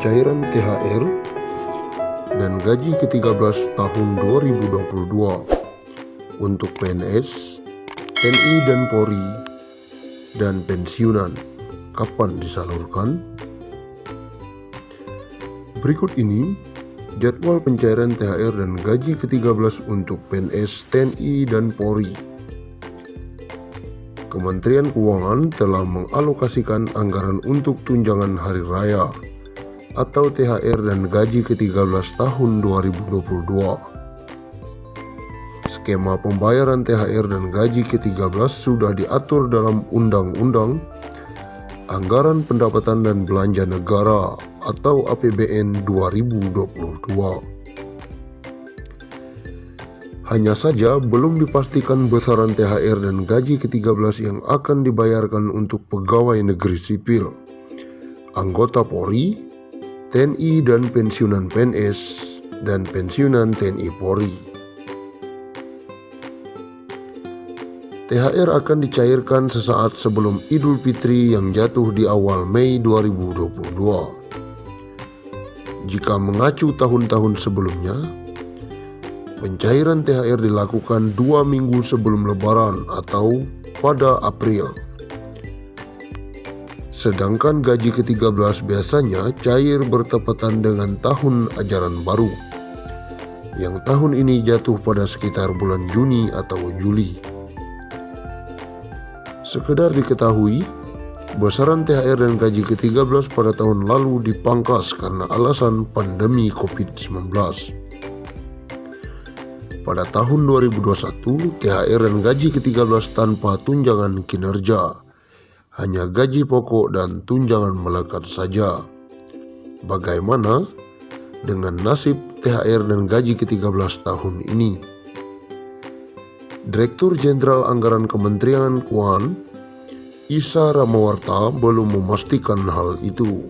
pencairan THR dan gaji ke-13 tahun 2022 untuk PNS, TNI dan Polri, dan pensiunan. Kapan disalurkan? Berikut ini jadwal pencairan THR dan gaji ke-13 untuk PNS, TNI, dan Polri. Kementerian Keuangan telah mengalokasikan anggaran untuk tunjangan hari raya atau THR dan gaji ke-13 tahun 2022. Skema pembayaran THR dan gaji ke-13 sudah diatur dalam Undang-Undang Anggaran Pendapatan dan Belanja Negara atau APBN 2022. Hanya saja belum dipastikan besaran THR dan gaji ke-13 yang akan dibayarkan untuk pegawai negeri sipil, anggota Polri, TNI dan pensiunan PNS, dan pensiunan TNI Polri. THR akan dicairkan sesaat sebelum Idul Fitri yang jatuh di awal Mei 2022. Jika mengacu tahun-tahun sebelumnya, pencairan THR dilakukan 2 minggu sebelum Lebaran atau pada April. Sedangkan gaji ke-13 biasanya cair bertepatan dengan tahun ajaran baru, yang tahun ini jatuh pada sekitar bulan Juni atau Juli. Sekedar diketahui, besaran THR dan gaji ke-13 pada tahun lalu dipangkas karena alasan pandemi COVID-19. Pada tahun 2021, THR dan gaji ke-13 tanpa tunjangan kinerja, hanya gaji pokok dan tunjangan melekat saja. Bagaimana dengan nasib THR dan gaji ke-13 tahun ini? Direktur Jenderal Anggaran Kementerian Keuangan, Isa Ramawarta, belum memastikan hal itu.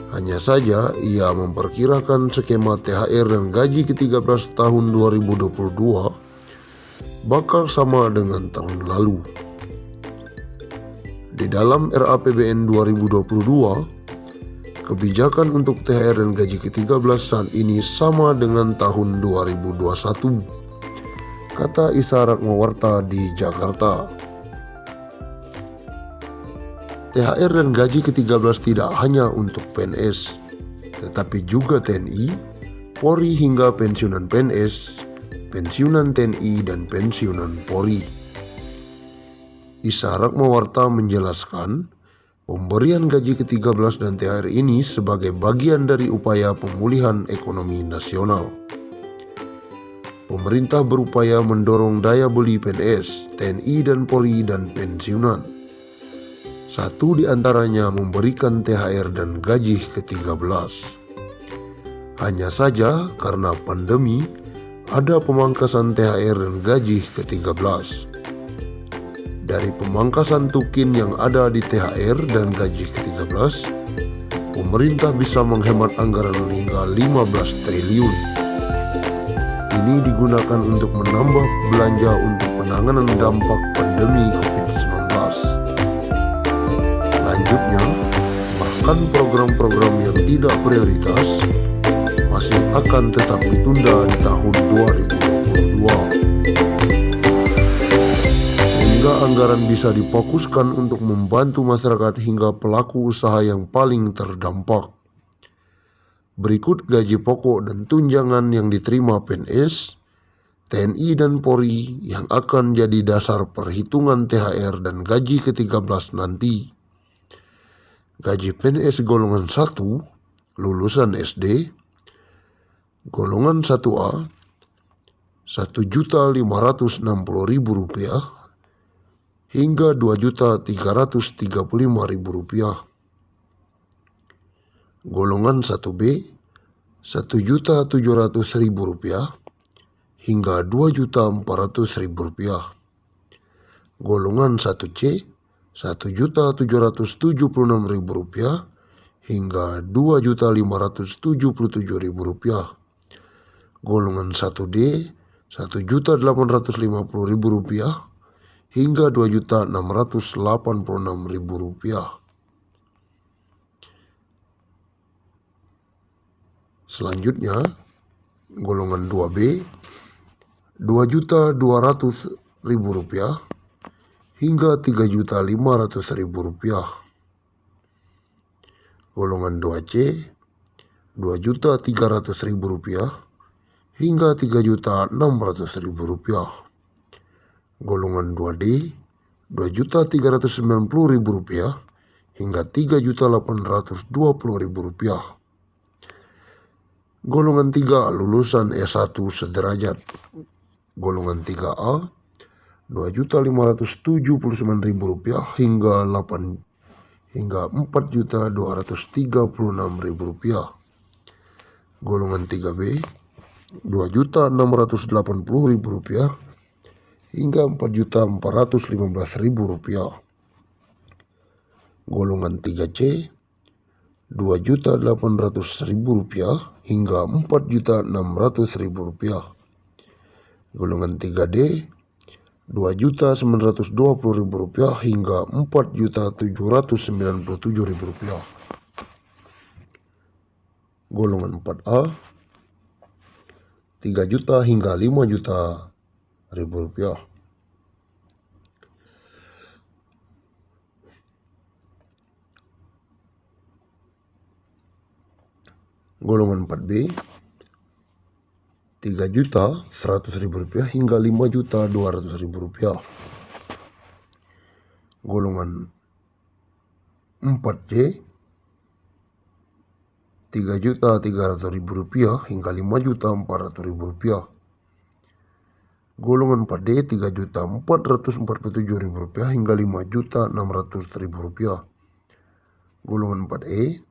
Hanya saja ia memperkirakan skema THR dan gaji ke-13 tahun 2022 bakal sama dengan tahun lalu. Di dalam RAPBN 2022, kebijakan untuk THR dan gaji ke-13 saat ini sama dengan tahun 2021, kata Isa Ramawarta di Jakarta. THR dan gaji ke-13 tidak hanya untuk PNS, tetapi juga TNI, Polri hingga pensiunan PNS, pensiunan TNI, dan pensiunan Polri. Isa Ramawarta menjelaskan, pemberian gaji ke-13 dan THR ini sebagai bagian dari upaya pemulihan ekonomi nasional. Pemerintah berupaya mendorong daya beli PNS, TNI, dan Polri dan pensiunan. Satu di antaranya memberikan THR dan gaji ke-13. Hanya saja karena pandemi, ada pemangkasan THR dan gaji ke-13. Dari pemangkasan tukin yang ada di THR dan gaji ke-13, pemerintah bisa menghemat anggaran hingga 15 triliun. Ini digunakan untuk menambah belanja untuk penanganan dampak pandemi COVID-19. Selanjutnya, bahkan program-program yang tidak prioritas masih akan tetap ditunda di tahun 2022. Sehingga anggaran bisa difokuskan untuk membantu masyarakat hingga pelaku usaha yang paling terdampak. Berikut gaji pokok dan tunjangan yang diterima PNS, TNI, dan Polri yang akan jadi dasar perhitungan THR dan gaji ke-13 nanti. Gaji PNS golongan 1, lulusan SD, golongan 1A, Rp1.560.000 hingga Rp2.335.000. Golongan 1B, Rp1.700.000 hingga Rp2.400.000. Golongan 1C, Rp1.776.000 hingga Rp2.577.000. Golongan 1D, Rp1.850.000 hingga Rp2.686.000. Selanjutnya, golongan 2B, Rp2.200.000 hingga Rp3.500.000. Golongan 2C, Rp2.300.000 hingga Rp3.600.000. Golongan 2D, Rp2.390.000 hingga Rp3.820.000. Golongan 3 lulusan S1 sederajat. Golongan 3A, Rp2.579.000 hingga Rp4.236.000. Golongan 3B, Rp2.680.000 hingga Rp4.415.000. Golongan 3C, Rp2.800.000 hingga Rp4.600.000. Golongan 3D, Rp2.920.000 hingga Rp4.797.000. Golongan 4A, Rp3 juta hingga Rp5 juta. Golongan 4B, Rp3.100.000 hingga Rp5.200.000. Golongan 4C, Rp3.300.000 hingga Rp5.400.000. Golongan 4D, Rp3.447.000 hingga Rp5.600.000. Golongan 4E,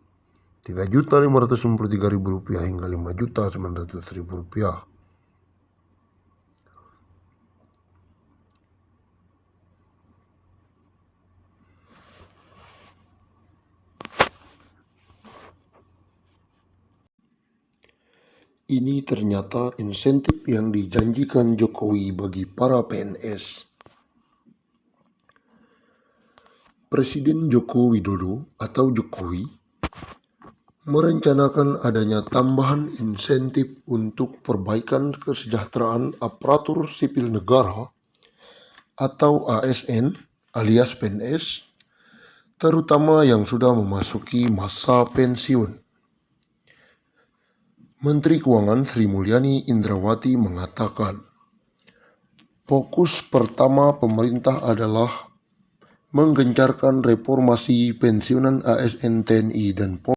Rp3.593.000 hingga Rp5.900.000. Ini ternyata insentif yang dijanjikan Jokowi bagi para PNS. Presiden Joko Widodo atau Jokowi merencanakan adanya tambahan insentif untuk perbaikan kesejahteraan aparatur sipil negara atau ASN alias PNS, terutama yang sudah memasuki masa pensiun. Menteri Keuangan Sri Mulyani Indrawati mengatakan, fokus pertama pemerintah adalah menggencarkan reformasi pensiunan ASN TNI dan Polri.